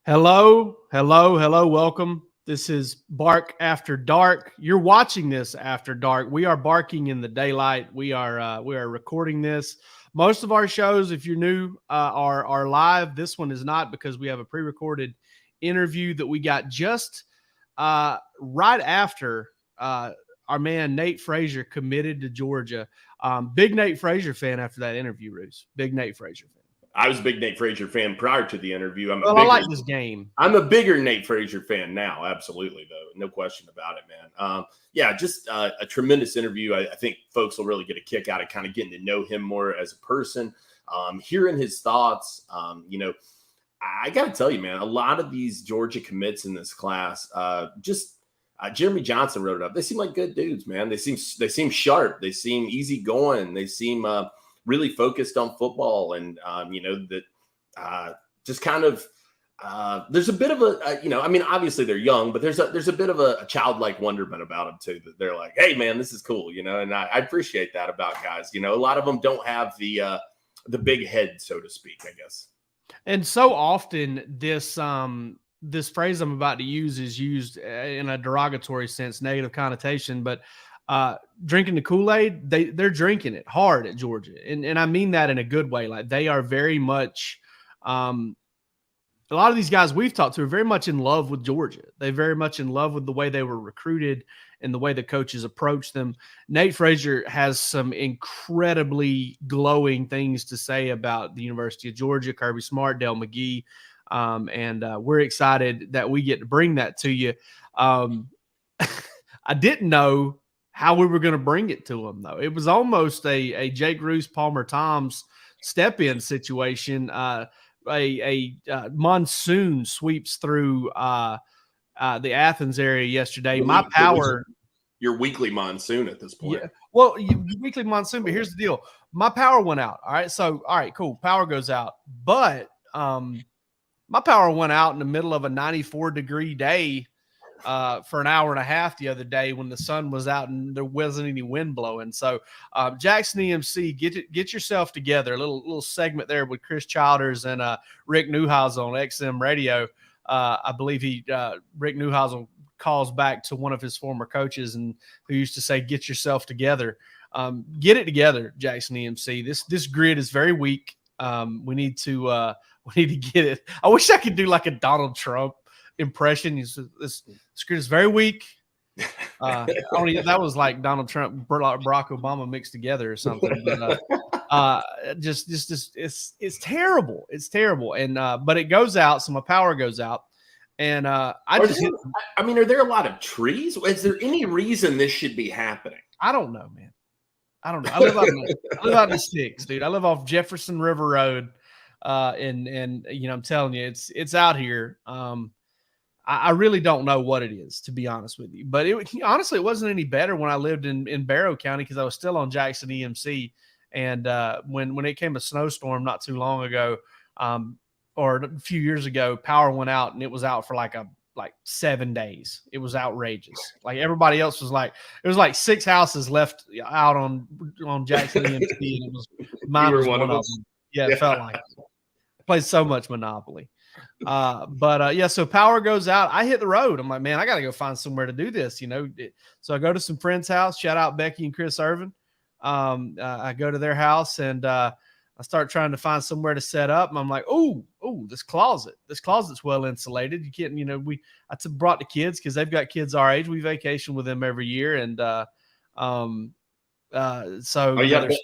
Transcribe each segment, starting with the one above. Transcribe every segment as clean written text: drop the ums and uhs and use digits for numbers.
Hello, hello, hello. Welcome. This is Bark After Dark. You're watching this after dark. We are barking in the daylight. We are recording this. Most of our shows, if you're new, are live. This one is not because we have a pre-recorded interview that we got just right after our man Nate Frazier committed to Georgia. Big Nate Frazier fan after that interview, Roos. Big Nate Frazier fan. I was a big Nate Frazier fan prior to the interview. I like this game. I'm a bigger Nate Frazier fan now. Absolutely, though. No question about it, man. Just a tremendous interview. I think folks will really get a kick out of kind of getting to know him more as a person, hearing his thoughts. I got to tell you, man, a lot of these Georgia commits in this class, Jeremy Johnson wrote it up. They seem like good dudes, man. They seem sharp. They seem easygoing. They seem really focused on football, and just kind of there's a bit of a obviously they're young, but there's a bit of a childlike wonderment about them too, that they're like, hey man, this is cool, and I appreciate that about guys. A lot of them don't have the big head, so to speak, I guess. And so often this phrase I'm about to use is used in a derogatory sense, negative connotation, but drinking the Kool-Aid, they're drinking it hard at Georgia. And I mean that in a good way. Like, they are very much, a lot of these guys we've talked to are very much in love with Georgia. They're very much in love with the way they were recruited and the way the coaches approach them. Nate Frazier has some incredibly glowing things to say about the University of Georgia, Kirby Smart, Dale McGee. And we're excited that we get to bring that to you. I didn't know how we were going to bring it to him, though. It was almost a Jake Roos, Palmer Toms step-in situation. A monsoon sweeps through the Athens area yesterday. My power, your weekly monsoon at this point. Yeah, well, weekly monsoon. But here's the deal: my power went out. All right, cool. Power goes out, but my power went out in the middle of a 94-degree day for an hour and a half the other day when the sun was out and there wasn't any wind blowing. So Jackson EMC, get yourself together. A little segment there with Chris Childers and Rick Newhouse on XM Radio. I believe Rick Newhouse calls back to one of his former coaches and who used to say, "Get yourself together." Get it together, Jackson EMC. This grid is very weak. We need to get it. I wish I could do like a Donald Trump impression. This script is very weak. That was like Donald Trump, Barack Obama mixed together or something. But it's terrible. It's terrible. And but it goes out, so my power goes out. And are there a lot of trees? Is there any reason this should be happening? I don't know, man. I don't know. I live out in the sticks, dude. I live off Jefferson River Road. And I'm telling you, it's out here. I really don't know what it is, to be honest with you. But honestly, it wasn't any better when I lived in Barrow County, because I was still on Jackson EMC. And when it came a snowstorm not too long ago, or a few years ago, power went out, and it was out for like 7 days. It was outrageous. Like, everybody else was like, it was like 6 houses left out on Jackson EMC, and it was mine was one of them. Yeah, it felt like it. Played so much Monopoly. So power goes out. I hit the road. I'm like, man, I got to go find somewhere to do this, So I go to some friends' house. Shout out Becky and Chris Irvin. I go to their house, and I start trying to find somewhere to set up. And I'm like, oh, this closet's well insulated. You can't, I brought the kids because they've got kids our age. We vacation with them every year. And you have a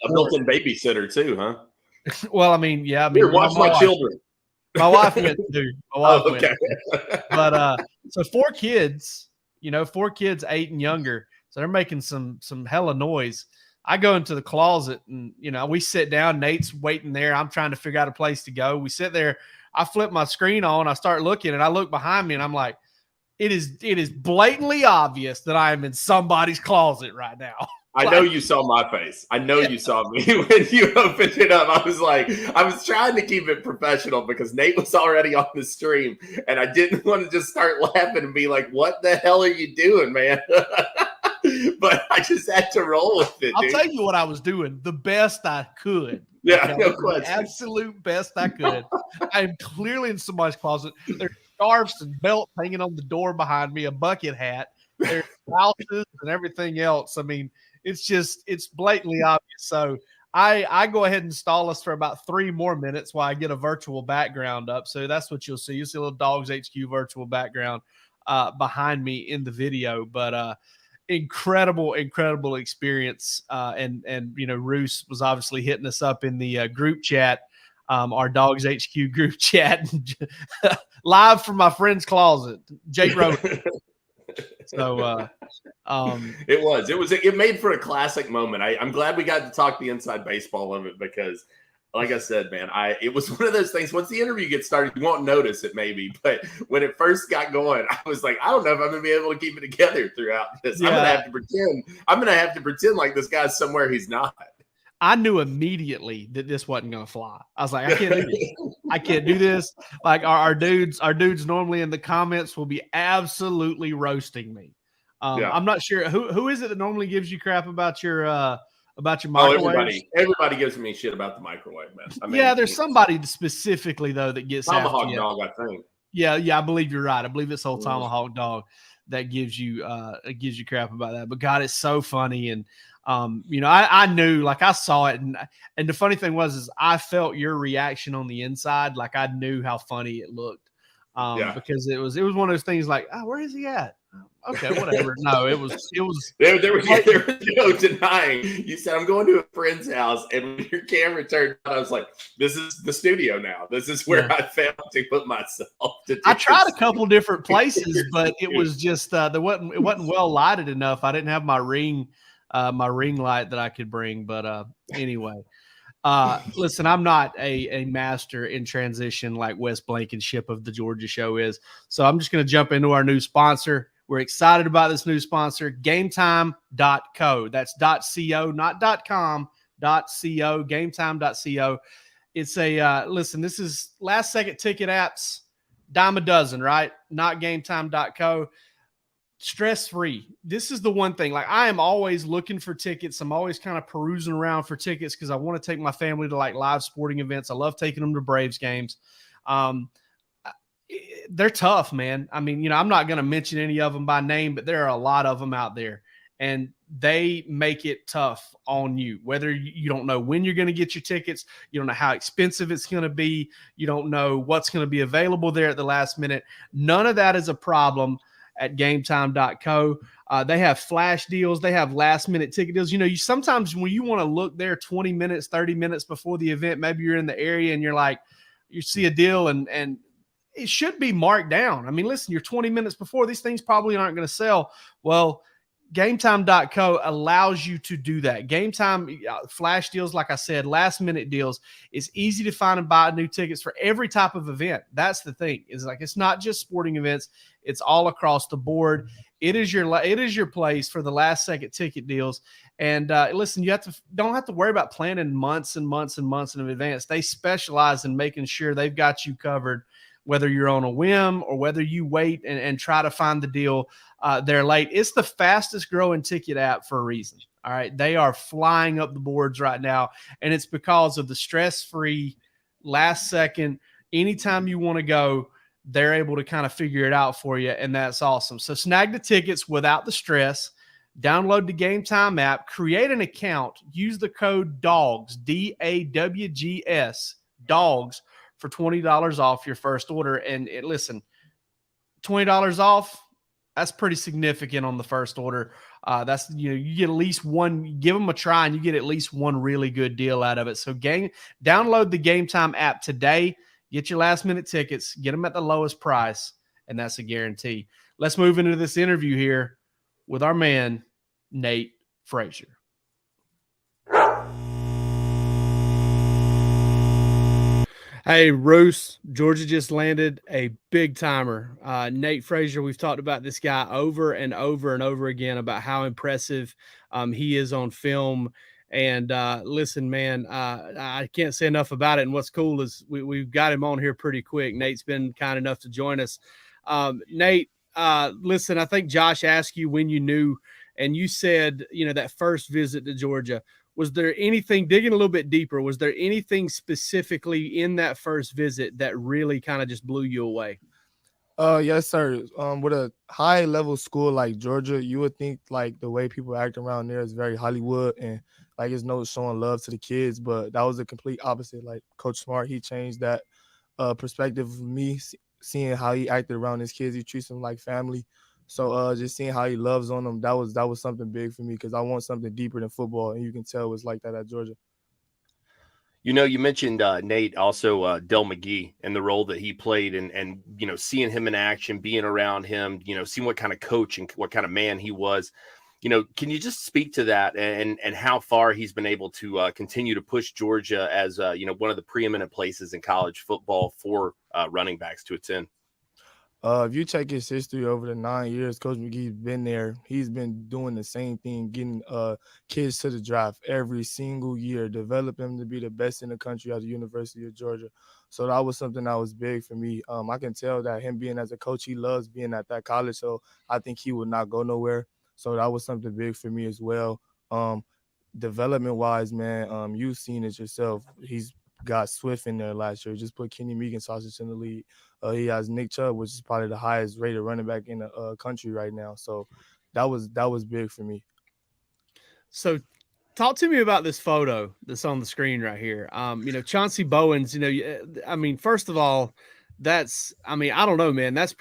built-in babysitter too, huh? Well, yeah. Here, watch my children. My wife went too. Okay. But so 4 kids, 4 kids 8 and younger. So they're making some hella noise. I go into the closet, and we sit down. Nate's waiting there. I'm trying to figure out a place to go. We sit there. I flip my screen on. I start looking, and I look behind me, and I'm like, it is blatantly obvious that I am in somebody's closet right now. I know you saw my face. I know you saw me when you opened it up. I was trying to keep it professional because Nate was already on the stream, and I didn't want to just start laughing and be like, "What the hell are you doing, man?" But I just had to roll with it. I'll tell you what I was doing. The best I could. Yeah, no question. The absolute best I could. I'm clearly in somebody's closet. There's scarves and belts hanging on the door behind me, a bucket hat. There's houses and everything else. I mean, it's blatantly obvious. So I go ahead and stall us for about 3 more minutes while I get a virtual background up. So that's what you'll see. You'll see a little DawgsHQ virtual background behind me in the video. But incredible experience. And Roos was obviously hitting us up in the group chat, our DawgsHQ group chat, live from my friend's closet, Jake Rowe. So it made for a classic moment. I'm glad we got to talk the inside baseball of it because, like I said, man, it was one of those things. Once the interview gets started, you won't notice it maybe, but when it first got going, I was like, I don't know if I'm gonna be able to keep it together throughout this. Yeah. I'm gonna have to pretend like this guy's somewhere he's not. I knew immediately that this wasn't going to fly. I was like, I can't do this. I can't do this. Like our dudes normally in the comments will be absolutely roasting me. I'm not sure who is it that normally gives you crap about your microwave. Everybody gives me shit about the microwave, man. I mean, there's somebody specifically though that gets Tomahawk Dog, I think. Yeah, I believe you're right. I believe it's old Tomahawk Dog that gives you crap about that. But God, it's so funny. And I knew, like I saw it, and the funny thing was I felt your reaction on the inside. Like I knew how funny it looked. Because it was one of those things like, oh, where is he at? Okay, whatever. No, it was there was no denying. You said, I'm going to a friend's house, and when your camera turned on, I was like, this is the studio now. This is where I found to put myself. I tried a couple different places, but it was just it wasn't well lighted enough. I didn't have my ring light that I could bring. But anyway. Listen, I'm not a master in transition like Wes Blankenship of the Georgia Show is. So I'm just going to jump into our new sponsor. We're excited about this new sponsor, gametime.co. That's .co, not .com, .co, gametime.co. It's listen, this is last second ticket apps, dime a dozen, right? Not gametime.co. Stress-free. This is the one thing. Like I am always looking for tickets. I'm always kind of perusing around for tickets because I want to take my family to like live sporting events. I love taking them to Braves games. They're tough, man. I mean, I'm not going to mention any of them by name, but there are a lot of them out there, and they make it tough on you. Whether you don't know when you're going to get your tickets, you don't know how expensive it's going to be, you don't know what's going to be available there at the last minute. None of that is a problem at gametime.co. They have flash deals. They have last minute ticket deals. You sometimes when you want to look there 20 minutes, 30 minutes before the event, maybe you're in the area and you're like, you see a deal and it should be marked down. I mean, listen, you're 20 minutes before, these things probably aren't going to sell. Well, gametime.co allows you to do that. Game Time flash deals, like I said, last minute deals. It's easy to find and buy new tickets for every type of event. That's the thing. It's not just sporting events. It's all across the board. It is your place for the last second ticket deals. And listen, you don't have to worry about planning months and months and months in advance. They specialize in making sure they've got you covered, whether you're on a whim or whether you wait and try to find the deal there late. It's the fastest growing ticket app for a reason. All right. They are flying up the boards right now. And it's because of the stress-free last second, anytime you want to go, they're able to kind of figure it out for you. And that's awesome. So snag the tickets without the stress. Download the Game Time app, create an account, use the code DAWGS, DAWGS, DAWGS, for $20 off your first order. And listen, $20 off, that's pretty significant on the first order. That's, you get at least one, give them a try and you get at least one really good deal out of it. So download the Game Time app today, get your last minute tickets, get them at the lowest price, and that's a guarantee. Let's move into this interview here with our man, Nate Frazier. Hey, Roos, Georgia just landed a big timer. Nate Frazier, we've talked about this guy over and over and over again about how impressive he is on film. And listen, man, I can't say enough about it. And what's cool is we've got him on here pretty quick. Nate's been kind enough to join us. Nate, listen, I think Josh asked you when you knew, and you said, that first visit to Georgia. Was there anything, digging a little bit deeper, was there anything specifically in that first visit that really kind of just blew you away? Yes, sir. With a high level school like Georgia, you would think like the way people act around there is very Hollywood and like it's no showing love to the kids, but that was the complete opposite. Like Coach Smart, he changed that perspective of me seeing how he acted around his kids. He treats them like family. So just seeing how he loves on them, that was something big for me because I want something deeper than football, and you can tell it was like that at Georgia. You mentioned Nate, also Del McGee and the role that he played, and seeing him in action, being around him, seeing what kind of coach and what kind of man he was. Can you just speak to that and how far he's been able to continue to push Georgia as one of the preeminent places in college football for running backs to attend? If you check his history over the 9 years, Coach McGee's been there. He's been doing the same thing, getting kids to the draft every single year, develop them to be the best in the country at the University of Georgia. So that was something that was big for me. I can tell that him being as a coach, he loves being at that college. So I think he would not go nowhere. So that was something big for me as well. Development wise, man, you've seen it yourself. He's got Swift in there last year. Just put Kenny Megan sausage in the league. He has Nick Chubb, which is probably the highest rated running back in the country right now. So that was big for me. So talk to me about this photo that's on the screen right here. Chauncey Bowens, first of all, I don't know, man. That's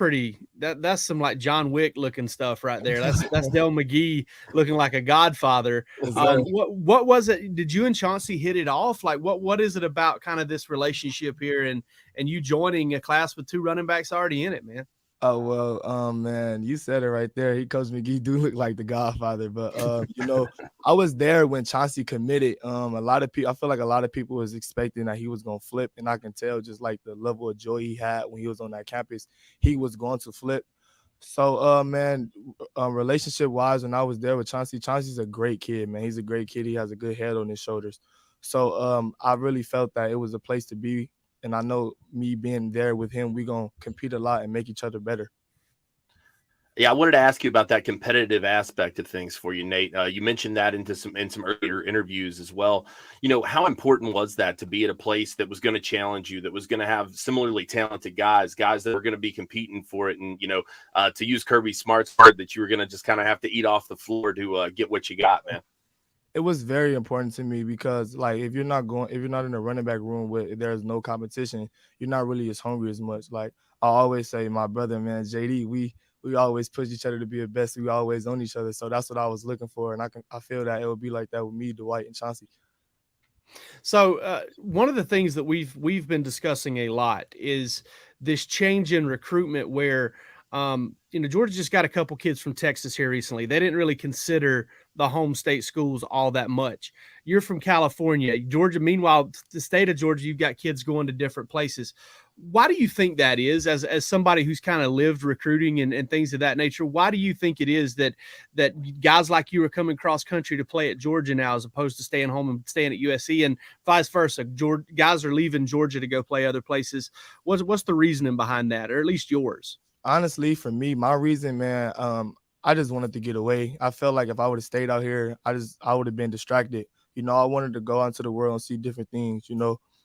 that's some like John Wick looking stuff right there. That's Del McGee looking like a godfather. What was it? Did you and Chauncey hit it off? Like what is it about kind of this relationship here and you joining a class with 2 running backs already in it, man? Oh, well, man, you said it right there. Coach McGee do look like the godfather, but I was there when Chauncey committed. A lot of people, I feel like a lot of people was expecting that he was going to flip, and I can tell just like the level of joy he had when he was on that campus, he was going to flip. So, man, relationship wise, when I was there with Chauncey's a great kid, man. He's a great kid. He has a good head on his shoulders. So, I really felt that it was a place to be. And I know me being there with him, we're going to compete a lot and make each other better. Yeah, I wanted to ask you about that competitive aspect of things for you, Nate. You mentioned that in some earlier interviews as well. How important was that to be at a place that was going to challenge you, that was going to have similarly talented guys that were going to be competing for it, and to use Kirby Smart's word, that you were going to just kind of have to eat off the floor to get what you got, man? It was very important to me because, like, if you're not in a running back room where there's no competition, you're not really as hungry as much. Like I always say, my brother, man, JD, we always push each other to be the best. We always own each other. So that's what I was looking for, and I feel that it would be like that with me, Dwight, and Chauncey. So one of the things that we've been discussing a lot is this change in recruitment where Georgia just got a couple kids from Texas here recently. They didn't really consider the home state schools all that much. You're from California, Georgia. Meanwhile, the state of Georgia, you've got kids going to different places. Why do you think that is, as somebody who's kind of lived recruiting and things of that nature? Why do you think it is that guys like you are coming cross country to play at Georgia now, as opposed to staying home and staying at USC, and vice versa? Guys are leaving Georgia to go play other places. What's the reasoning behind that, or at least yours? Honestly, for me, my reason, man, I just wanted to get away. I felt like if I would have stayed out here, I would have been distracted. I wanted to go out into the world and see different things,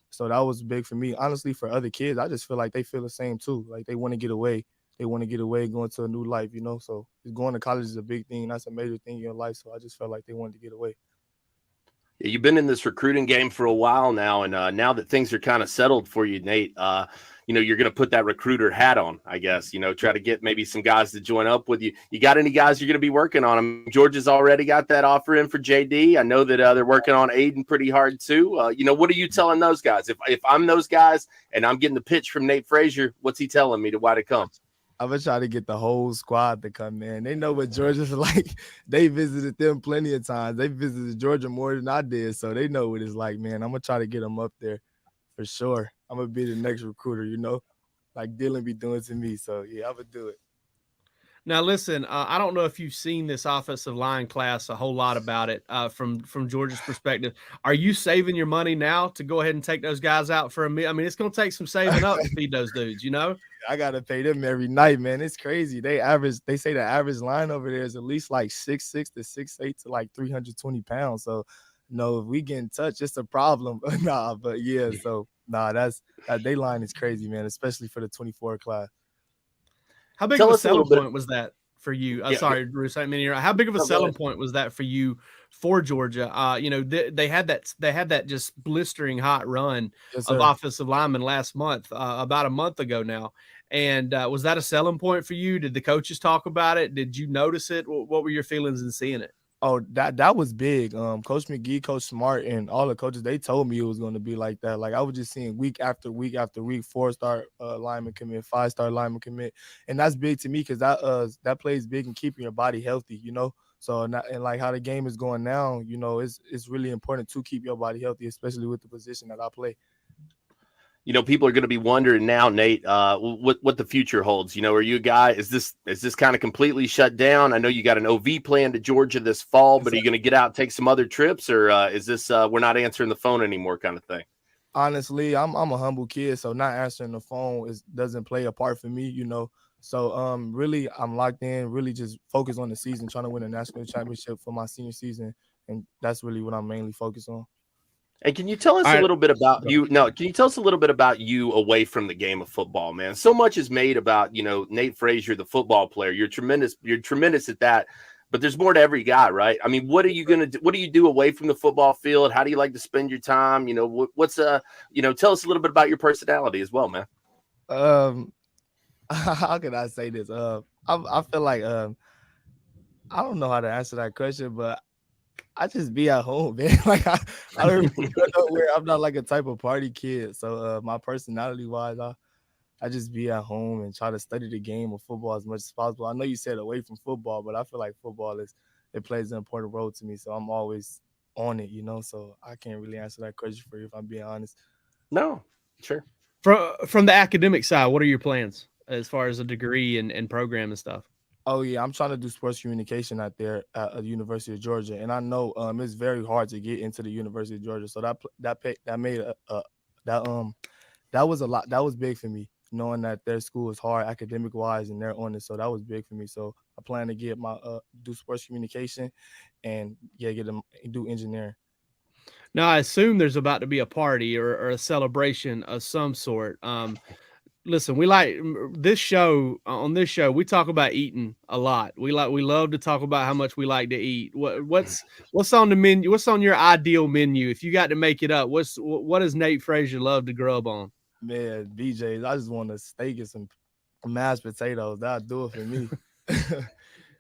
So that was big for me. Honestly, for other kids, I just feel like they feel the same too. Like they want to get away. They want to get away, going to a new life, So going to college is a big thing. That's a major thing in your life. So I just felt like they wanted to get away. Yeah, you've been in this recruiting game for a while now, and now that things are kind of settled for you, Nate, you're going to put that recruiter hat on, I guess, try to get maybe some guys to join up with you. You got any guys you're going to be working on? Georgia's already got that offer in for JD. I know that they're working on Aiden pretty hard too. What are you telling those guys? If I'm those guys and I'm getting the pitch from Nate Frazier, what's he telling me to why to come? I'm going to try to get the whole squad to come in. They know what Georgia's like. They visited them plenty of times. They visited Georgia more than I did, so they know what it's like, man. I'm going to try to get them up there for sure. I'm going to be the next recruiter, like Dylan be doing to me. So, yeah, I'm going to do it. Now, listen, I don't know if you've seen this offensive line class a whole lot about it from Georgia's perspective. Are you saving your money now to go ahead and take those guys out for a meal? I mean, it's going to take some saving up to feed those dudes, I got to pay them every night, man. It's crazy. They say the average line over there is at least like 6'6" to 6'8" to like 320 pounds. So, if we get in touch, it's a problem. But yeah, so that day line is crazy, man, especially for the 24 class. How big of a selling point was that for you? Sorry, Bruce, I mean, how big of a selling point was that for you for Georgia? You know, they had that just blistering hot run of offensive linemen last month, about a month ago now. And was that a selling point for you? Did the coaches talk about it? Did you notice it? What were your feelings in seeing it? Oh, that was big. Coach McGee, Coach Smart, and all the coaches, they told me it was going to be like that. Like, I was just seeing week after week after week, 4-star lineman commit, 5-star lineman commit. And that's big to me because that plays big in keeping your body healthy, you know? So, and like how the game is going now, you know, it's really important to keep your body healthy, especially with the position that I play. You know, people are going to be wondering now, Nate, what the future holds. You know, are you a guy? Is this kind of completely shut down? I know you got an OV plan to Georgia this fall, but are you going to get out, take some other trips, or is this we're not answering the phone anymore kind of thing? Honestly, I'm a humble kid, so not answering the phone doesn't play a part for me, you know. So really, I'm locked in, really just focused on the season, trying to win a national championship for my senior season, and that's really what I'm mainly focused on. And can you tell us a little bit about you? No, can you tell us a little bit about you away from the game of football, man? So much is made about, you know, Nate Frazier, the football player. You're tremendous at that, but there's more to every guy, right? I mean, what are you going to do? What do you do away from the football field? How do you like to spend your time? You know, what's you know, tell us a little bit about your personality as well, man. How can I say this? I feel like I don't know how to answer that question, but I just be at home, man. Like I don't really go nowhere. I'm not like a type of party kid. So my personality wise, I just be at home and try to study the game of football as much as possible. I know you said away from football, but I feel like football it plays an important role to me. So I'm always on it, you know. So I can't really answer that question for you if I'm being honest. No, sure. From the academic side, what are your plans as far as a degree and program and stuff? Oh yeah, I'm trying to do sports communication out there at the University of Georgia, and I know it's very hard to get into the University of Georgia. So that was a lot. That was big for me, knowing that their school is hard academic wise and they're on it. So that was big for me. So I plan to get my do sports communication, and do engineering. Now I assume there's about to be a party or a celebration of some sort. Listen, we like this show. On this show, we talk about eating a lot. We love to talk about how much we like to eat. What's on the menu? What's on your ideal menu? If you got to make it up, what does Nate Frazier love to grub on? Man, BJ's. I just want a steak and some mashed potatoes. That'll do it for me.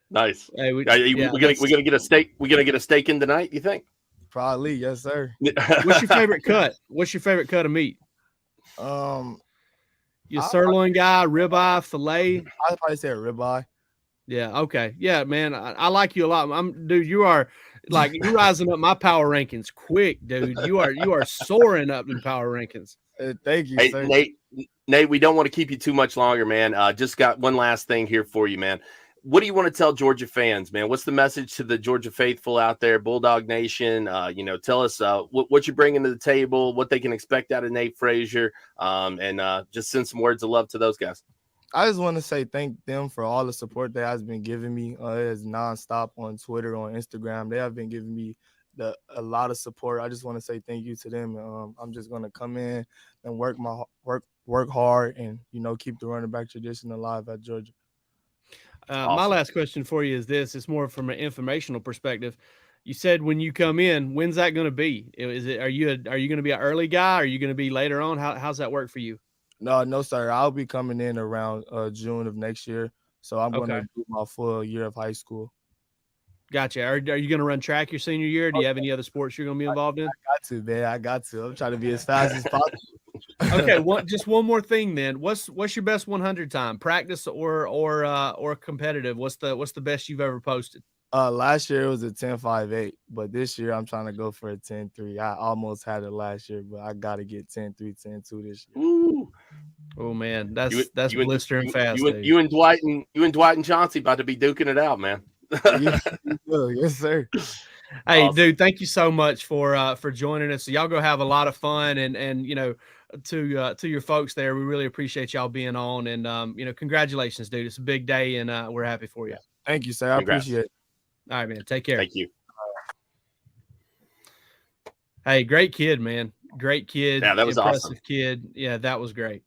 Nice. Hey, we're gonna get a steak. We're gonna get a steak in tonight. You think? Probably, yes, sir. What's your favorite cut? What's your favorite cut of meat? You sirloin guy, ribeye, filet? I'd probably say a ribeye. Yeah, okay. Yeah, man, I like you a lot. Dude, you are like you're rising up my power rankings quick, dude. You are soaring up in power rankings. Thank you, sir. Nate, we don't want to keep you too much longer, man. Just got one last thing here for you, man. What do you want to tell Georgia fans, man? What's the message to the Georgia faithful out there, Bulldog Nation? You know, tell us what you're bringing to the table, what they can expect out of Nate Frazier, and just send some words of love to those guys. I just want to say thank them for all the support they has been giving me. It is nonstop on Twitter, on Instagram. They have been giving me a lot of support. I just want to say thank you to them. I'm just going to come in and work hard and, you know, keep the running back tradition alive at Georgia. Awesome. My last question for you is this. It's more from an informational perspective. You said when you come in, when's that going to be? Are you going to be an early guy? Or are you going to be later on? How's that work for you? No, sir. I'll be coming in around June of next year. So I'm going to do my full year of high school. Gotcha. Are you going to run track your senior year? Do you have any other sports you're going to be involved in? I got to, man. I got to. I'm trying to be as fast as possible. Okay, just one more thing then. What's your best 100 time? Practice or competitive? What's the best you've ever posted? Last year it was a 10.58, but this year I'm trying to go for a 10.3. I almost had it last year, but I got to get 10.3, 10.2 this year. Ooh. Oh man, that's blistering fast. You and Dwight and Chauncey about to be duking it out, man. Yes, sir. Hey, awesome. Dude, thank you so much for joining us. So y'all go have a lot of fun, and you know, to your folks there, we really appreciate y'all being on, and you know, congratulations, dude. It's a big day, and we're happy for you. Thank you, sir. I appreciate it. All right, man. Take care. Thank you. Hey, great kid, man. Great kid. Yeah, that was impressive awesome. Kid. Yeah, that was great.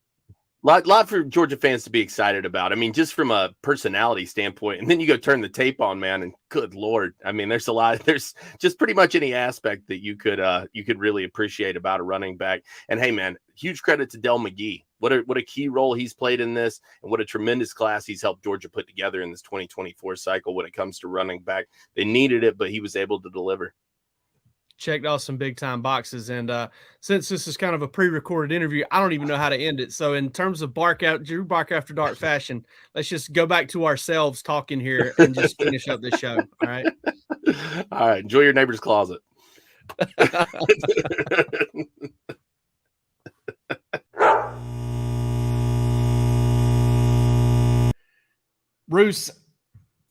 Lot for Georgia fans to be excited about. I mean, just from a personality standpoint, and then you go turn the tape on, man, and good Lord. I mean, there's a lot. There's just pretty much any aspect that you could really appreciate about a running back. And hey, man, huge credit to Del McGee. What a key role he's played in this, and what a tremendous class he's helped Georgia put together in this 2024 cycle when it comes to running back. They needed it, but he was able to deliver. Checked off some big time boxes. And since this is kind of a pre-recorded interview, I don't even know how to end it. So in terms of bark after dark fashion, let's just go back to ourselves talking here and just finish up this show. All right. All right. Enjoy your neighbor's closet. Bruce,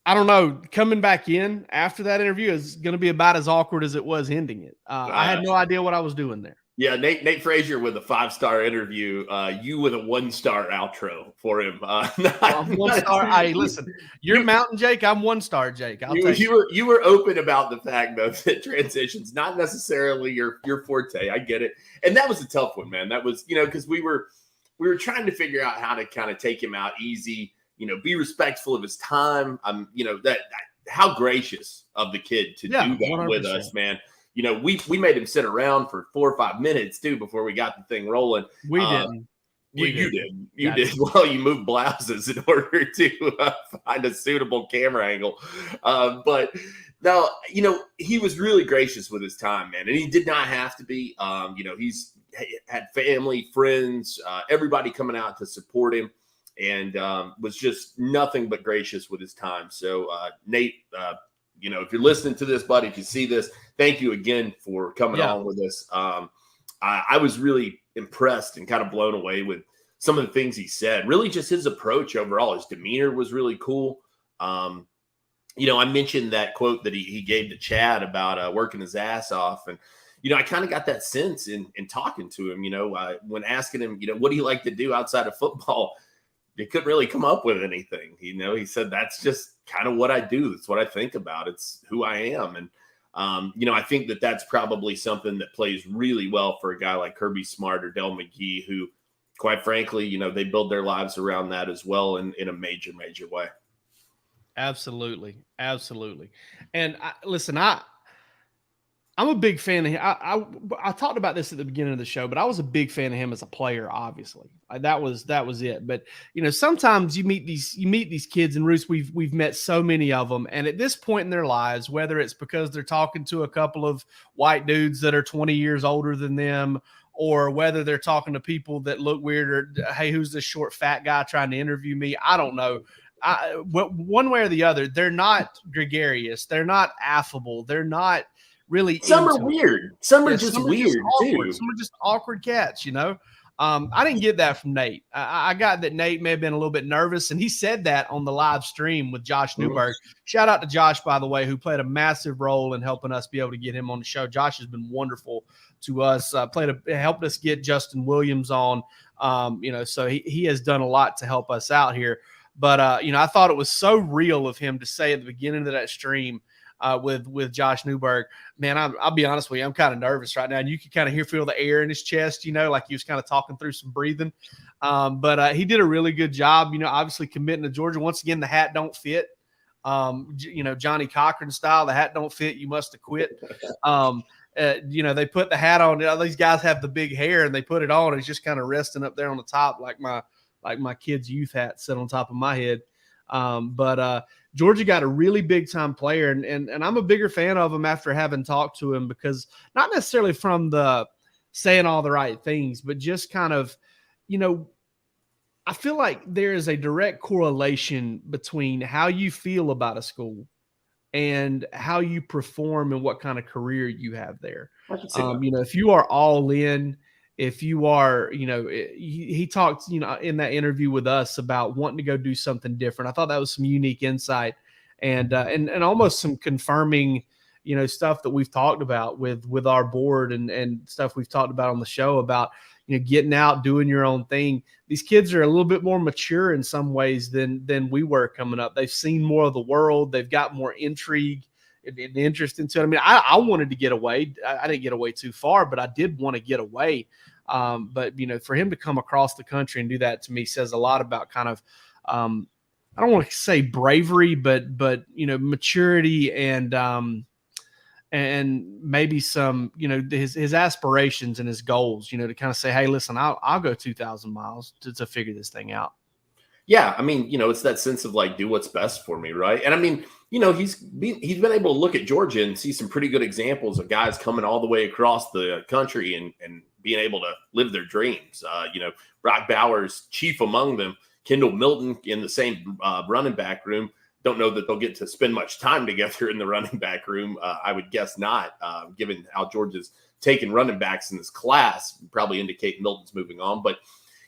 I don't know. Coming back in after that interview is going to be about as awkward as it was ending it. I had no idea what I was doing there. Yeah, Nate Frazier with a 5-star interview. You with a 1-star outro for him. 1-star. Hey, listen, you're Mountain Jake. I'm 1-star Jake. You were open about the fact though that transitions not necessarily your forte. I get it, and that was a tough one, man. That was because we were trying to figure out how to kind of take him out easy. Be respectful of his time. That how gracious of the kid to do that 100%. With us, man. We made him sit around for 4 or 5 minutes too before we got the thing rolling. We didn't. You did. Well, you moved blouses in order to find a suitable camera angle. But no, he was really gracious with his time, man, and he did not have to be. He's had family, friends, everybody coming out to support him. And was just nothing but gracious with his time. So, Nate, if you're listening to this, buddy, if you see this, thank you again for coming on with us. I was really impressed and kind of blown away with some of the things he said. Really just his approach overall. His demeanor was really cool. I mentioned that quote that he gave to Chad about working his ass off. And, I kind of got that sense in talking to him, when asking him, what do you like to do outside of football? He couldn't really come up with anything. He said, that's just kind of what I do. That's what I think about. It's who I am. And, I think that that's probably something that plays really well for a guy like Kirby Smart or Del McGee, who, quite frankly, they build their lives around that as well in a major, major way. Absolutely. Absolutely. And listen, I'm a big fan of him. I talked about this at the beginning of the show, but I was a big fan of him as a player. Obviously, that was it. But sometimes you meet these kids, and Roos, we've met so many of them, and at this point in their lives, whether it's because they're talking to a couple of white dudes that are 20 years older than them, or whether they're talking to people that look weird, or hey, who's this short fat guy trying to interview me? I don't know. One way or the other, they're not gregarious. They're not affable. They're not really. Some are weird. Some are just weird too. Some are just awkward cats, I didn't get that from Nate. I got that Nate may have been a little bit nervous, and he said that on the live stream with Josh Newberg. Shout out to Josh, by the way, who played a massive role in helping us be able to get him on the show. Josh has been wonderful to us. Helped us get Justin Williams on. So he has done a lot to help us out here. But I thought it was so real of him to say at the beginning of that stream, with Josh Newberg, man, I'll be honest with you, I'm kind of nervous right now. And you can kind of feel the air in his chest, like he was kind of talking through some breathing. But he did a really good job, obviously committing to Georgia. Once again, the hat don't fit. Johnny Cochran style, the hat don't fit, you must have quit. They put the hat on. These guys have the big hair, and they put it on. It's just kind of resting up there on the top, like my kid's youth hat set on top of my head. But Georgia got a really big time player, and I'm a bigger fan of him after having talked to him, because not necessarily from the saying all the right things, but just kind of, I feel like there is a direct correlation between how you feel about a school and how you perform and what kind of career you have there. If you are all in, if you are, he talked, in that interview with us about wanting to go do something different. I thought that was some unique insight and almost some confirming, stuff that we've talked about with our board and stuff we've talked about on the show about, getting out, doing your own thing. These kids are a little bit more mature in some ways than we were coming up. They've seen more of the world. They've got more intrigue and interest into it. I mean, I wanted to get away. I didn't get away too far, but I did want to get away. But, for him to come across the country and do that, to me, says a lot about kind of, I don't want to say bravery, but maturity and maybe some, his aspirations and his goals, to kind of say, hey, listen, I'll go 2,000 miles to figure this thing out. Yeah. I mean, it's that sense of like, do what's best for me. Right. And I mean, he's been able to look at Georgia and see some pretty good examples of guys coming all the way across the country and being able to live their dreams. Brock Bowers, chief among them, Kendall Milton in the same running back room. Don't know that they'll get to spend much time together in the running back room. I would guess not, given how Georgia's taken running backs in this class. Probably indicate Milton's moving on. But,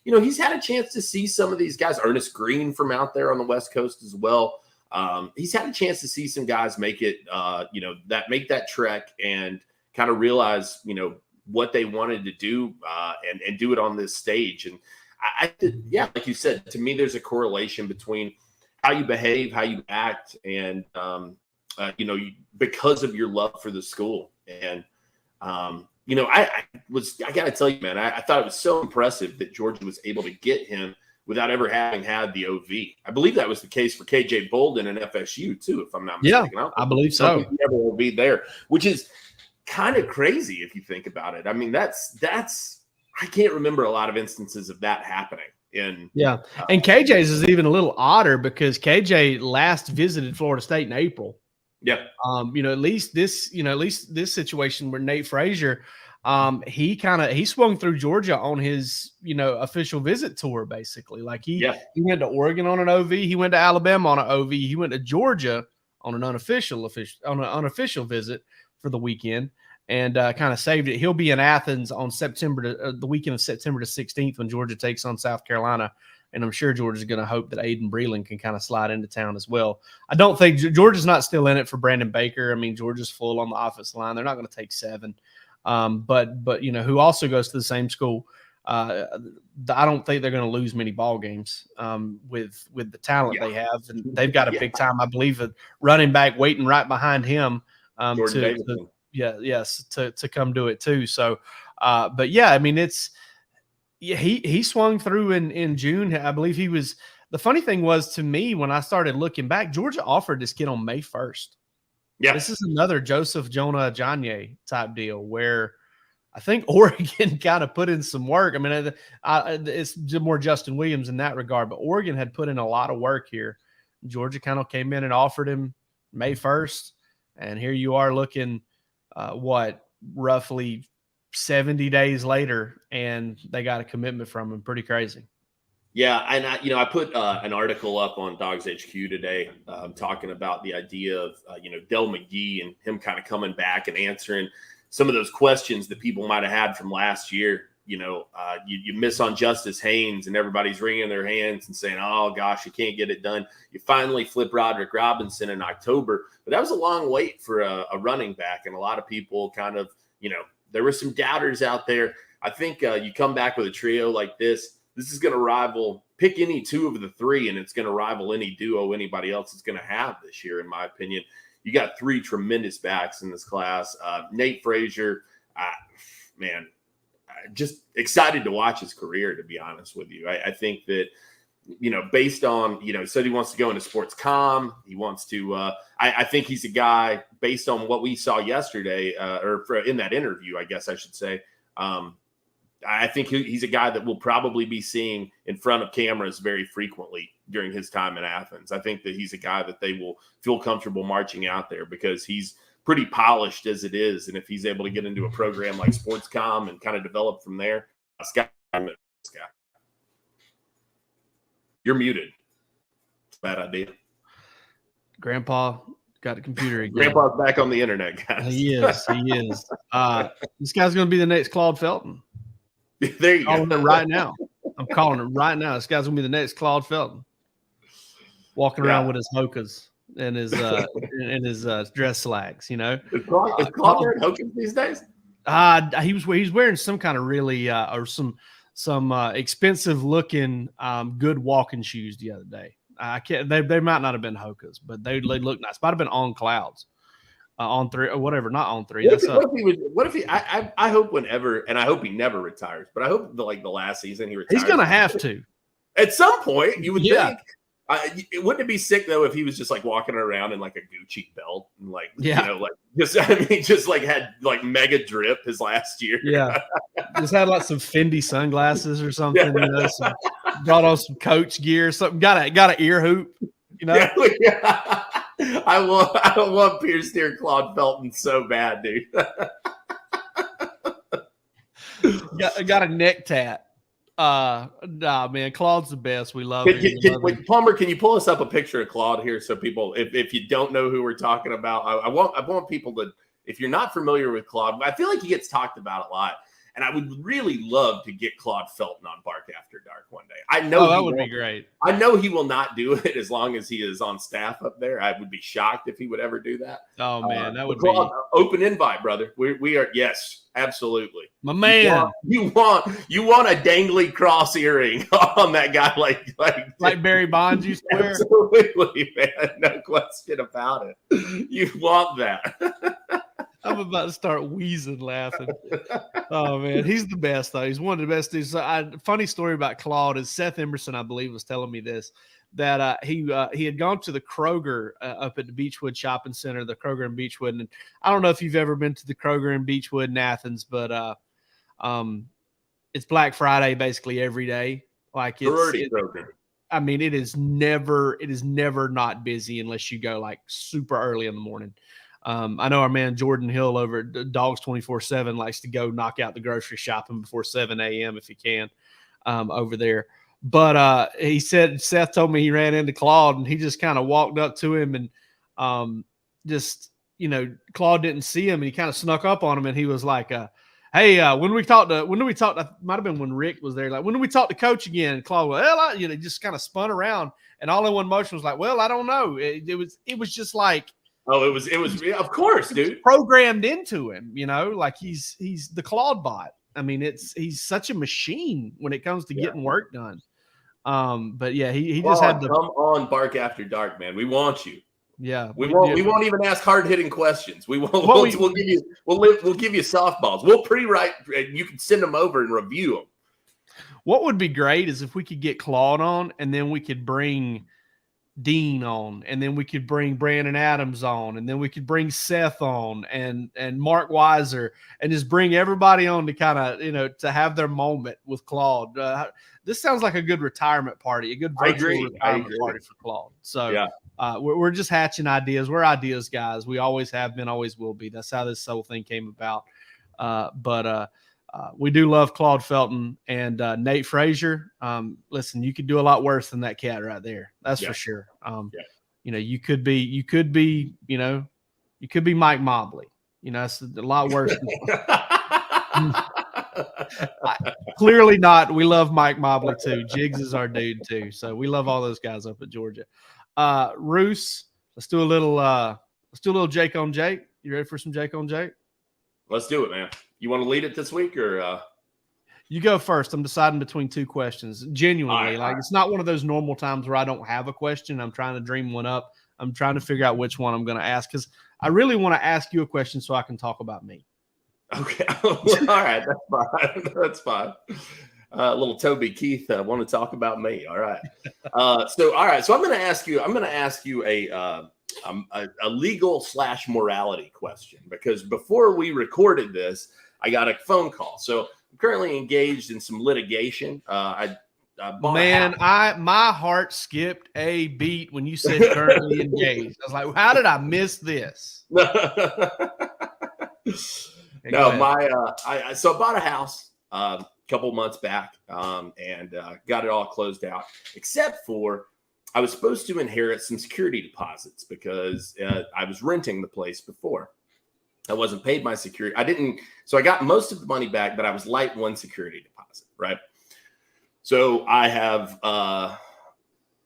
he's had a chance to see some of these guys. Ernest Green from out there on the West Coast as well. He's had a chance to see some guys make it, make that trek and kind of realize, what they wanted to do and do it on this stage. And like you said, to me, there's a correlation between how you behave, how you act, and, because of your love for the school. And, I got to tell you, man, I thought it was so impressive that Georgia was able to get him without ever having had the OV. I believe that was the case for KJ Bolden and FSU too, if I'm not mistaken. Yeah, I believe so. Never OV there, which is kind of crazy if you think about it. I mean, that's I can't remember a lot of instances of that happening. And KJ's is even a little odder because KJ last visited Florida State in April. Yeah. At least this situation where Nate Frazier, he swung through Georgia on his, official visit tour, basically. Like he went to Oregon on an OV, he went to Alabama on an OV, he went to Georgia on an unofficial visit for the weekend and kind of saved it. He'll be in Athens on the weekend of September the 16th when Georgia takes on South Carolina. And I'm sure Georgia's going to hope that Aiden Breland can kind of slide into town as well. I don't think Georgia's not still in it for Brandon Baker. I mean, Georgia's full on the offensive line. They're not going to take 7. But who also goes to the same school. I don't think they're going to lose many ball games with the talent they have. And they've got a big time, I believe, a running back waiting right behind him to come do it too. So, I mean, he swung through in June. I believe he was. The funny thing was, to me, when I started looking back, Georgia offered this kid on May 1st. Yeah, this is another Joseph Jonah Ajonye type deal where I think Oregon kind of put in some work. I mean, it's more Justin Williams in that regard, but Oregon had put in a lot of work here. Georgia kind of came in and offered him May 1st, and here you are looking, roughly 70 days later, and they got a commitment from him. Pretty crazy. Yeah, and I put an article up on DawgsHQ today talking about the idea of Del McGee and him kind of coming back and answering some of those questions that people might have had from last year. You miss on Justice Haynes and everybody's wringing their hands and saying, oh gosh, you can't get it done. You finally flip Roderick Robinson in October, but that was a long wait for a running back, and a lot of people kind of there were some doubters out there. I think you come back with a trio like this. This is going to rival, pick any two of the three, and it's going to rival any duo anybody else is going to have this year, in my opinion. You got 3 tremendous backs in this class. Nate Frazier, just excited to watch his career, to be honest with you. I think that, based on, said he wants to go into sports comm. He wants to, I think he's a guy, based on what we saw yesterday, in that interview, I guess I should say, I think he's a guy that we'll probably be seeing in front of cameras very frequently during his time in Athens. I think that he's a guy that they will feel comfortable marching out there because he's pretty polished as it is. And if he's able to get into a program like Sportscom and kind of develop from there, you're muted. It's a bad idea. Grandpa got a computer again. Grandpa's back on the internet, guys. He is. This guy's going to be the next Claude Felton. There you go. I'm calling it right now. This guy's gonna be the next Claude Felton, walking around with his hokas and his dress slacks. Is Claude wearing hokas these days? He's wearing some kind of really or some expensive looking good walking shoes the other day. I can't. They might not have been hokas, but they look nice. Might have been On Clouds. on 3 or whatever, not on 3. What if he I hope whenever, and I hope he never retires, but I hope the last season he retires. He's going to have to. At some point, you would think. Wouldn't it be sick though if he was just like walking around in like a Gucci belt and just had like mega drip his last year? Yeah, just had like some Fendi sunglasses or something. Brought on some Coach gear, or something. Got an ear hoop. Yeah. I want Pierce near Claude Felton so bad, dude. got a neck tat. Nah, man, Claude's the best. We love him. Plumber, can you pull us up a picture of Claude here so people, if you don't know who we're talking about, I want people to, if you're not familiar with Claude, I feel like he gets talked about a lot, and I would really love to get Claude Felton on Bark After Dark one day. I know that would be great. I know he will not do it as long as he is on staff up there. I would be shocked if he would ever do that. Oh man, that would Claude, be open invite, brother. We are, yes, absolutely. My man, you want a dangly cross earring on that guy like Barry Bonds used to wear. Absolutely, man, no question about it. You want that. I'm about to start wheezing laughing. Oh man, he's the best though. He's one of the best dudes. Funny story about Claude is Seth Emerson, I believe, was telling me this, that he had gone to the Kroger up at the Beechwood Shopping Center, the Kroger in Beechwood. And I don't know if you've ever been to the Kroger in Beechwood in Athens, but it's Black Friday basically every day. Like I mean, it is never not busy unless you go like super early in the morning. I know our man Jordan Hill over at Dawgs 24/7 likes to go knock out the grocery shopping before 7 a.m. if he can over there. But he said, Seth told me he ran into Claude and he just kind of walked up to him and Claude didn't see him and he kind of snuck up on him and he was like, hey, when do we talk to, might have been when Rick was there, like, when do we talk to Coach again? And Claude, well, just kind of spun around and all in one motion was like, well, I don't know. It was just like, oh, it was, of course, dude. Programmed into him, like he's the Claude bot. I mean, he's such a machine when it comes to getting work done. But yeah, he just had to come on Bark After Dark, man. We want you. Yeah, we won't even ask hard hitting questions. We'll give you softballs. We'll pre-write. You can send them over and review them. What would be great is if we could get Claude on, and then we could bring Dean on, and then we could bring Brandon Adams on, and then we could bring Seth on and Mark Weiser, and just bring everybody on to kind of, to have their moment with Claude. This sounds like a good retirement party, a good virtual retirement party for Claude. So yeah. We're just hatching ideas. We're ideas guys. We always have been, always will be. That's how this whole thing came about. But we do love Claude Felton and Nate Frazier. Listen, you could do a lot worse than that cat right there. That's for sure. You could be Mike Mobley. It's a lot worse. Clearly not. We love Mike Mobley too. Jiggs is our dude too. So we love all those guys up at Georgia. Roos, let's do a little Jake on Jake. You ready for some Jake on Jake? Let's do it, man. You want to lead it this week or You go first. I'm deciding between two questions. Genuinely, it's not one of those normal times where I don't have a question. I'm trying to dream one up. I'm trying to figure out which one I'm going to ask because I really want to ask you a question so I can talk about me. Okay. All right. That's fine. That's fine. Little Toby Keith, want to talk about me. All right. So I'm going to ask you a legal / morality question because before we recorded this, I got a phone call. So I'm currently engaged in some litigation. My heart skipped a beat when you said currently engaged. I was like, how did I miss this? So I bought a house a couple months back and got it all closed out, except for I was supposed to inherit some security deposits because I was renting the place before. I wasn't paid my security. So I got most of the money back, but I was light one security deposit, right? So I have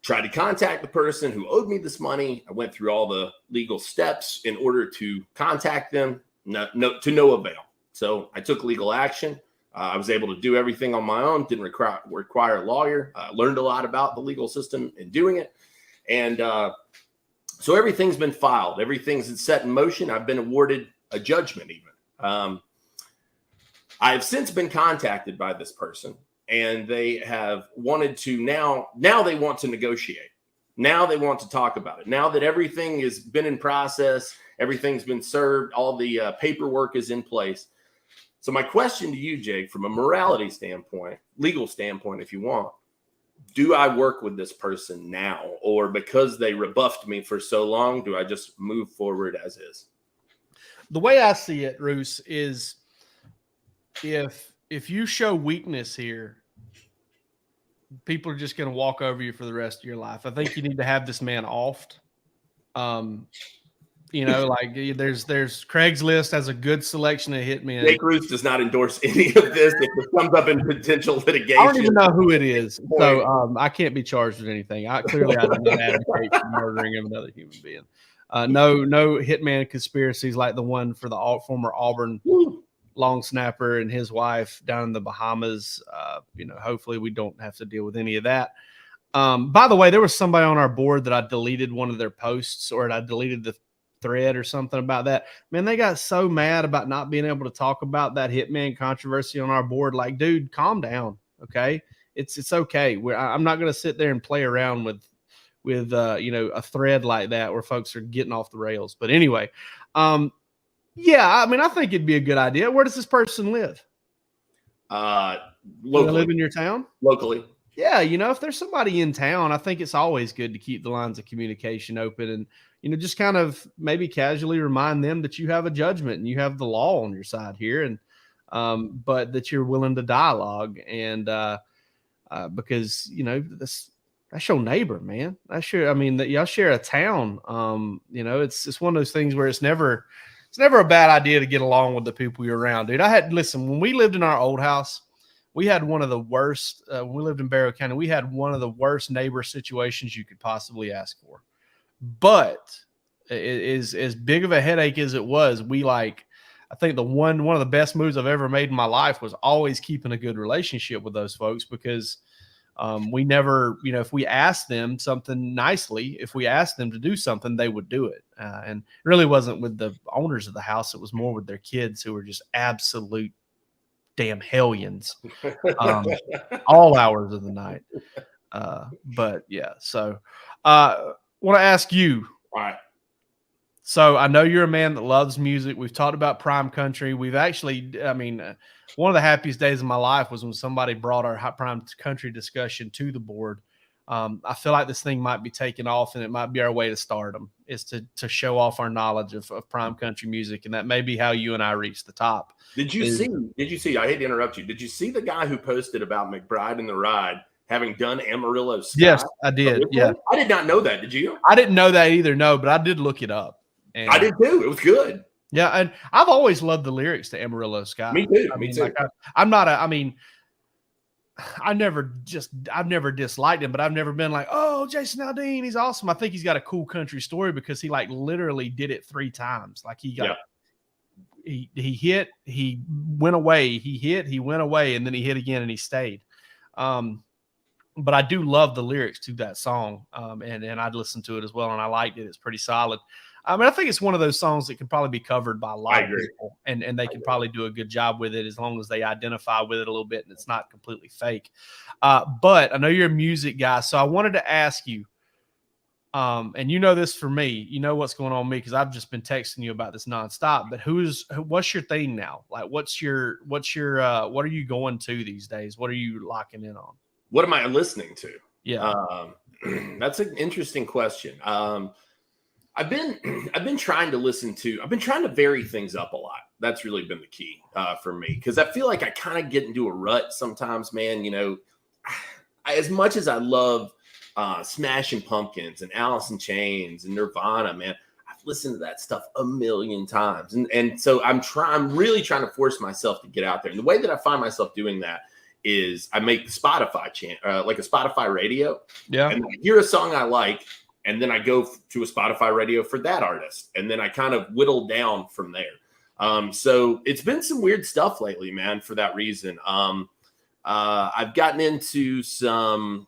tried to contact the person who owed me this money. I went through all the legal steps in order to contact them, to no avail. So I took legal action. I was able to do everything on my own, didn't require a lawyer. Learned a lot about the legal system in doing it. And So everything's been filed. Everything's set in motion. I've been awarded a judgment even. I have since been contacted by this person, and they have wanted to now they want to negotiate. Now they want to talk about it. Now that everything has been in process, everything's been served, all the paperwork is in place. So my question to you, Jake, from a morality standpoint, legal standpoint, if you want, do I work with this person now? Or because they rebuffed me for so long, do I just move forward as is? The way I see it, Roos, is if you show weakness here, people are just going to walk over you for the rest of your life. I think you need to have this man offed. Like there's Craigslist has a good selection of hitmen. Jake Roos does not endorse any of this. If it comes up in potential litigation, I don't even know who it is, so I can't be charged with anything. I do not advocate for murdering of another human being. No hitman conspiracies like the one for the former Auburn long snapper and his wife down in the Bahamas. Hopefully we don't have to deal with any of that. By the way, there was somebody on our board that I deleted one of their posts, or I deleted the thread or something about that. Man, they got so mad about not being able to talk about that hitman controversy on our board. Like, dude, calm down. Okay. It's okay. I'm not going to sit there and play around with a thread like that where folks are getting off the rails. But anyway, I think it'd be a good idea. Where does this person live? Locally. Live in your town? Locally. Yeah. If there's somebody in town, I think it's always good to keep the lines of communication open and, just kind of maybe casually remind them that you have a judgment and you have the law on your side here, and but that you're willing to dialogue, and because that's your neighbor, man. That y'all share a town. It's one of those things where it's never a bad idea to get along with the people you're around, dude. When we lived in our old house, we had one of the worst. When we lived in Barrow County, we had one of the worst neighbor situations you could possibly ask for. But it is as big of a headache as it was. I think one of the best moves I've ever made in my life was always keeping a good relationship with those folks, because we never, if we asked them something nicely, if we asked them to do something, they would do it. And it really wasn't with the owners of the house. It was more with their kids, who were just absolute damn hellions, all hours of the night. But yeah, so want to ask you. All right. So I know you're a man that loves music. We've talked about Prime Country. We've actually, one of the happiest days of my life was when somebody brought our Prime Country discussion to the board. I feel like this thing might be taking off, and it might be our way to stardom, is to show off our knowledge of Prime Country music. And that may be how you and I reach the top. Did you see, I hate to interrupt you. Did you see the guy who posted about McBride and the Ride having done Amarillo Sky? Yes, I did. Yeah. I did not know that. Did you? I didn't know that either. No, but I did look it up. And I did too. It was good. Yeah. And I've always loved the lyrics to Amarillo Sky. Me too. Me too. I've never disliked him, but I've never been like, oh, Jason Aldean, he's awesome. I think he's got a cool country story because he literally did it 3 times. Like he hit, he went away, he hit, he went away, and then he hit again and he stayed. But I do love the lyrics to that song. And I'd listen to it as well. And I liked it. It's pretty solid. I think it's one of those songs that can probably be covered by a lot of people, and they can probably do a good job with it as long as they identify with it a little bit and it's not completely fake. But I know you're a music guy, so I wanted to ask you, and you know this for me, you know what's going on with me because I've just been texting you about this nonstop. But what's your thing now? Like, what are you going to these days? What are you locking in on? What am I listening to? Yeah, that's an interesting question. I've been trying to vary things up a lot. That's really been the key for me, because I feel like I kind of get into a rut sometimes, man. As much as I love Smashing Pumpkins and Alice in Chains and Nirvana, man, I've listened to that stuff a million times. And so I'm really trying to force myself to get out there. And the way that I find myself doing that is I make the Spotify like a Spotify radio. Yeah. And I hear a song I like, and then I go to a Spotify radio for that artist. And then I kind of whittle down from there. So it's been some weird stuff lately, man, for that reason. I've gotten into some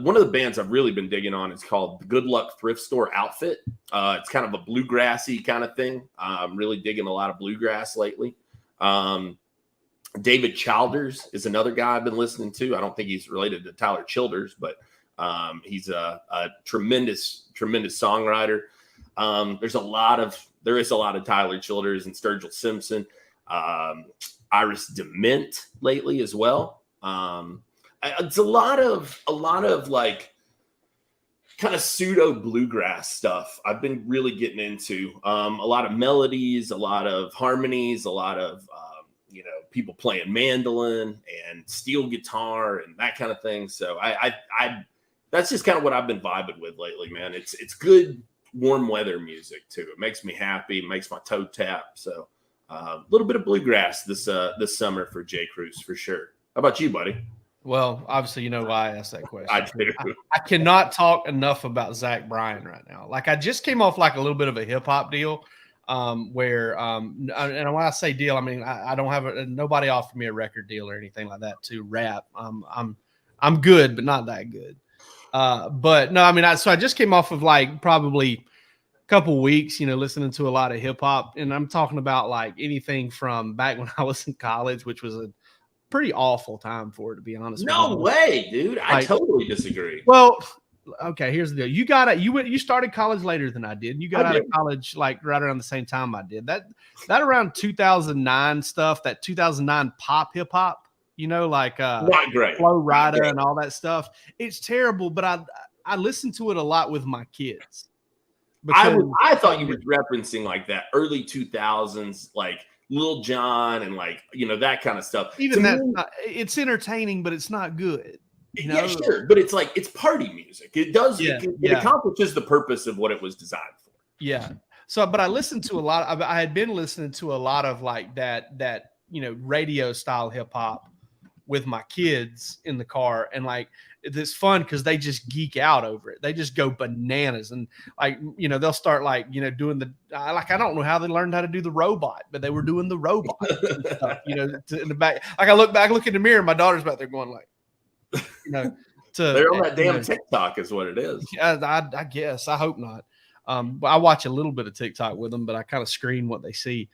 one of the bands I've really been digging on is called the Good Luck Thrift Store Outfit. It's kind of a bluegrassy kind of thing. I'm really digging a lot of bluegrass lately. David Childers is another guy I've been listening to. I don't think he's related to Tyler Childers, but he's a tremendous songwriter. There is a lot of Tyler Childers and Sturgill Simpson, Iris DeMint lately as well. It's a lot of like kind of pseudo bluegrass stuff I've been really getting into. A lot of melodies, a lot of harmonies, a lot of people playing mandolin and steel guitar and that kind of thing. So I that's just kind of what I've been vibing with lately, man. It's good warm weather music too. It makes me happy, makes my toe tap. So a little bit of bluegrass this summer for J. Cruz for sure. How about you, buddy? Well, obviously, you know why I asked that question. I do. I cannot talk enough about Zach Bryan right now. Like, I just came off like a little bit of a hip hop deal, where and when I say deal, I mean I don't have nobody offered me a record deal or anything like that to rap. I'm good, but not that good. But no, I mean, so I just came off of like probably a couple weeks, listening to a lot of hip hop, and I'm talking about like anything from back when I was in college, which was a pretty awful time for it, to be honest. No way, dude. I totally disagree. Well, okay, here's the deal. You started college later than I did. You got out of college like right around the same time I did. That around 2009 stuff, that 2009 pop hip hop, like not great. Flo Rida and all that stuff. It's terrible, but I listen to it a lot with my kids. I thought you were referencing like that early 2000s, like Lil Jon and like, that kind of stuff. Even that's it's entertaining, but it's not good. Yeah, sure. But it's like, it's party music. It does, it accomplishes the purpose of what it was designed for. Yeah. So, but I listened to a lot. I had been listening to a lot of like that, radio style hip hop with my kids in the car. And like, it's fun because they just geek out over it. They just go bananas. And like, they'll start like, doing I don't know how they learned how to do the robot, but they were doing the robot and stuff, in the back. Like I look in the mirror, my daughter's back there going like, they're on that damn TikTok is what it is. I guess. I hope not. But I watch a little bit of TikTok with them, but I kind of screen what they see.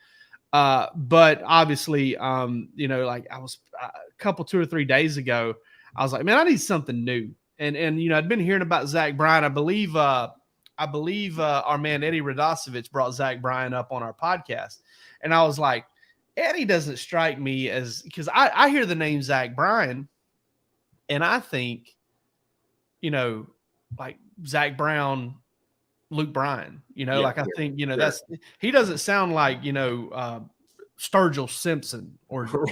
But obviously, like I was a couple 2 or 3 days ago, I was like, man, I need something new. And I'd been hearing about Zach Bryan. I believe our man Eddie Radosevich brought Zach Bryan up on our podcast. And I was like, Eddie doesn't strike me as, because I hear the name Zach Bryan and I think, like Zach Brown, Luke Bryan, I think, that's, he doesn't sound like, Sturgill Simpson or Jason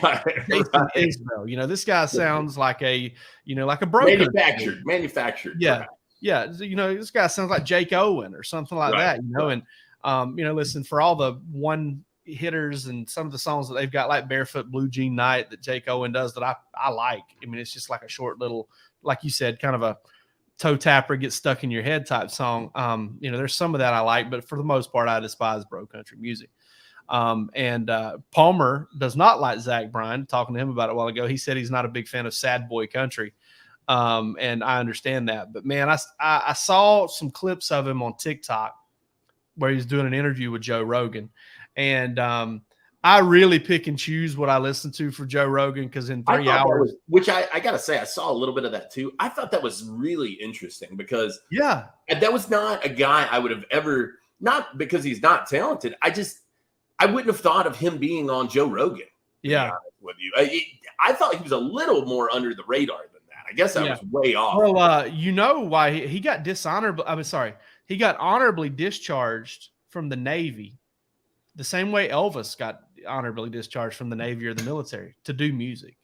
Isbell. This guy sounds like a, like a broker. Manufactured. Yeah. Yeah. This guy sounds like Jake Owen or something like that, and, listen, for all the one hitters and some of the songs that they've got, like Barefoot Blue Jean Night that Jake Owen does that I like. I mean, it's just like a short little, like you said, kind of a toe tapper, get stuck in your head type song. There's some of that I like, but for the most part, I despise bro country music. And Palmer does not like Zach Bryan. Talking to him about it a while ago, he said he's not a big fan of sad boy country. And I understand that, but man, I saw some clips of him on TikTok where he's doing an interview with Joe Rogan. And I really pick and choose what I listen to for Joe Rogan, because in 3 hours, which I got to say, I saw a little bit of that too. I thought that was really interesting because that was not a guy I would have ever, not because he's not talented. I wouldn't have thought of him being on Joe Rogan. Yeah. With you. I thought he was a little more under the radar than that. I guess I was way off. Well, you know why he got he got honorably discharged from the Navy the same way Elvis got honorably discharged from the Navy or the military to do music.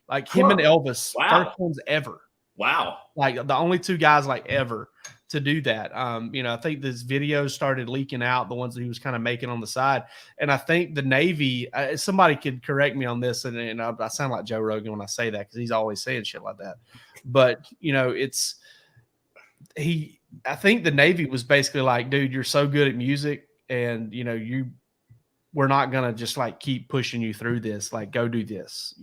Like him and Elvis, first ones ever. Wow. Like the only two guys like ever to do that. I think this videos started leaking out, the ones that he was kind of making on the side. And I think the Navy, somebody could correct me on this. And I sound like Joe Rogan when I say that, because he's always saying shit like that. But, I think the Navy was basically like, dude, you're so good at music, and, we're not going to just like keep pushing you through this. Like, go do this,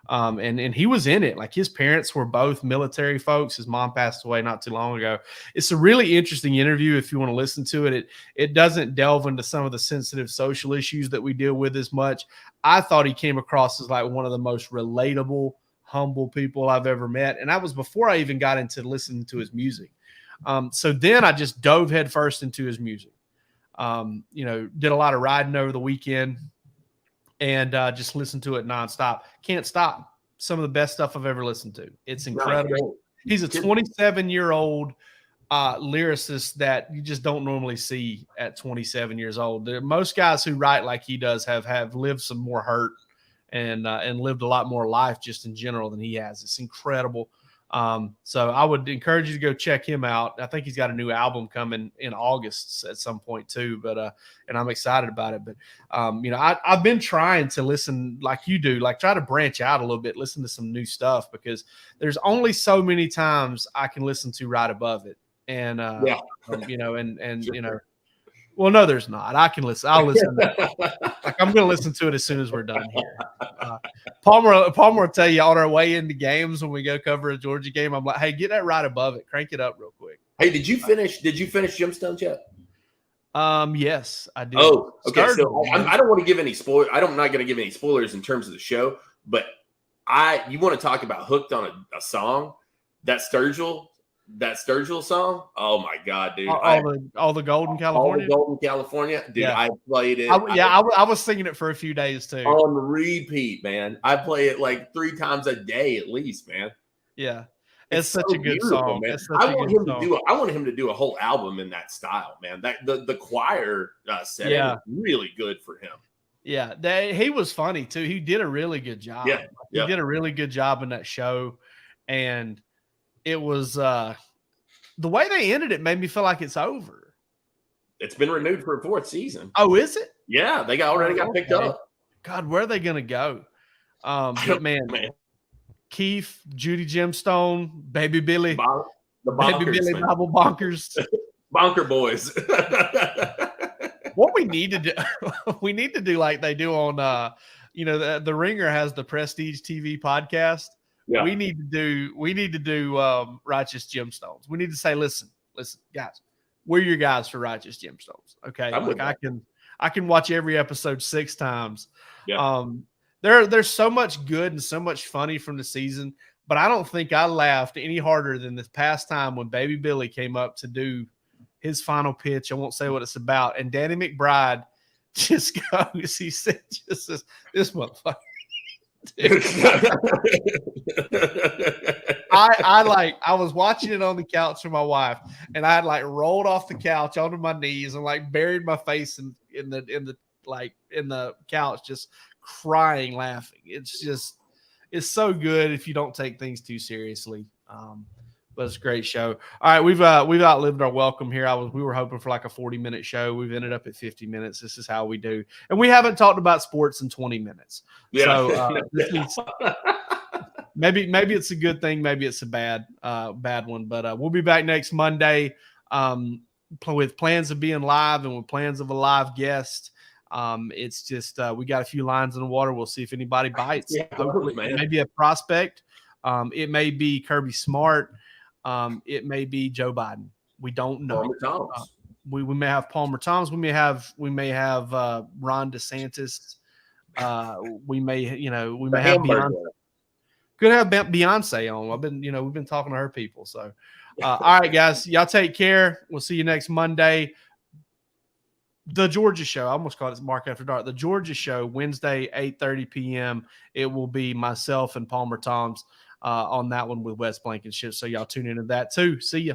And he was in it. Like his parents were both military folks. His mom passed away not too long ago. It's a really interesting interview if you want to listen to it. It doesn't delve into some of the sensitive social issues that we deal with as much. I thought he came across as like one of the most relatable, humble people I've ever met. And that was before I even got into listening to his music. So then I just dove headfirst into his music. Did a lot of riding over the weekend. And just listen to it nonstop. Can't stop. Some of the best stuff I've ever listened to. It's incredible. He's a 27-year-old lyricist that you just don't normally see at 27 years old. Most guys who write like he does have lived some more hurt and lived a lot more life just in general than he has. It's incredible. So I would encourage you to go check him out. I think he's got a new album coming in August at some point too, but and I'm excited about it. But I've been trying to listen like you do, like try to branch out a little bit, listen to some new stuff, because there's only so many times I can listen to right above it. And well, no, there's not. I can listen. I'll listen. Like I'm going to listen to it as soon as we're done here. Palmer will tell you on our way into games when we go cover a Georgia game. I'm like, hey, get that right above it. Crank it up real quick. Hey, did you finish Gemstones yet? Yes, I did. Oh, okay. So I don't want to give any spoilers. I'm not going to give any spoilers in terms of the show, but you want to talk about hooked on a song, that Sturgill song. Oh my God, dude! All the Golden California. All the Golden California, dude. Yeah. I played it. I was singing it for a few days too. On repeat, man. I play it like 3 times a day at least, man. Yeah, it's such a good song, man. I want him to do a whole album in that style, man. That the choir setting is really good for him. Yeah, he was funny too. He did a really good job. Yeah, he did a really good job in that show, and it was the way they ended it made me feel like it's over. It's been renewed for a 4th season. Oh, is it? Yeah, they already got picked up. God, where are they going to go? But man, Keith, Judy Gemstone, Baby Billy, Baby Billy, man. Bible Bonkers, Bonker Boys. What we need to do, we need to do like they do on, the Ringer has the Prestige TV podcast. Yeah. We need to do Righteous Gemstones. We need to say, listen, guys, we're your guys for Righteous Gemstones. Okay. I can watch every episode 6 times. Yeah. There's so much good and so much funny from the season, but I don't think I laughed any harder than this past time when Baby Billy came up to do his final pitch. I won't say what it's about. And Danny McBride just goes, he said, just this motherfucker. I was watching it on the couch with my wife, and I had like rolled off the couch onto my knees and like buried my face in the couch, just crying, laughing. It's so good if you don't take things too seriously. But it's a great show. All right, we've outlived our welcome here. We were hoping for like a 40-minute show. We've ended up at 50 minutes. This is how we do. And we haven't talked about sports in 20 minutes. Yeah. So maybe it's a good thing. Maybe it's a bad one. But we'll be back next Monday with plans of being live and with plans of a live guest. It's just we got a few lines in the water. We'll see if anybody bites. Yeah, hopefully, it may be a prospect. It may be Kirby Smart. It may be Joe Biden. We don't know. We may have Palmer Thomas. We may have Ron DeSantis. We may have Beyonce. Could have Beyonce on. We've been talking to her people. So, all right, guys, y'all take care. We'll see you next Monday. The Georgia Show. I almost called it Mark After Dark. The Georgia Show, Wednesday, 8:30 p.m. It will be myself and Palmer Thomas on that one with Wes Blankenship. So y'all tune into that too. See ya.